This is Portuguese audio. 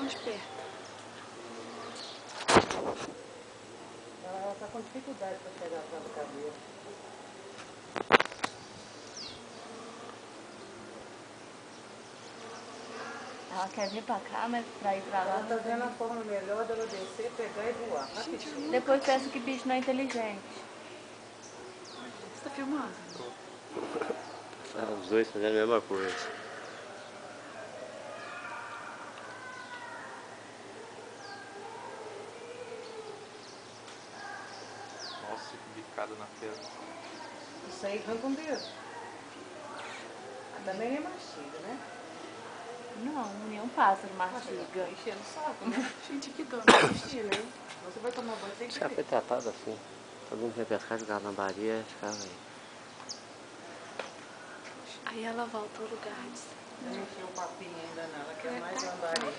mais perto. Ela tá com dificuldade para chegar atrás do cabelo. Ela quer vir pra cá, mas pra ir pra lá... Ela tá vendo a forma melhor dela descer, pegar e voar. Rapidinho. Depois pensa que bicho não é inteligente. Você tá filmando? Os dois fazendo a mesma coisa. Nossa, que bicada na tela. Isso aí vem com dedo. Também é mastiga, né? Não, nenhum pássaro mastiga. Enchendo o saco, né? Gente, que dó. Estilo, hein? Você vai tomar banho sem Já foi querer. tratado assim. Todo mundo vai pescar, jogar na baria, ficava aí. Aí ela volta ao lugar de... Não encheu o papinho ainda não, ela quer mais lambaria.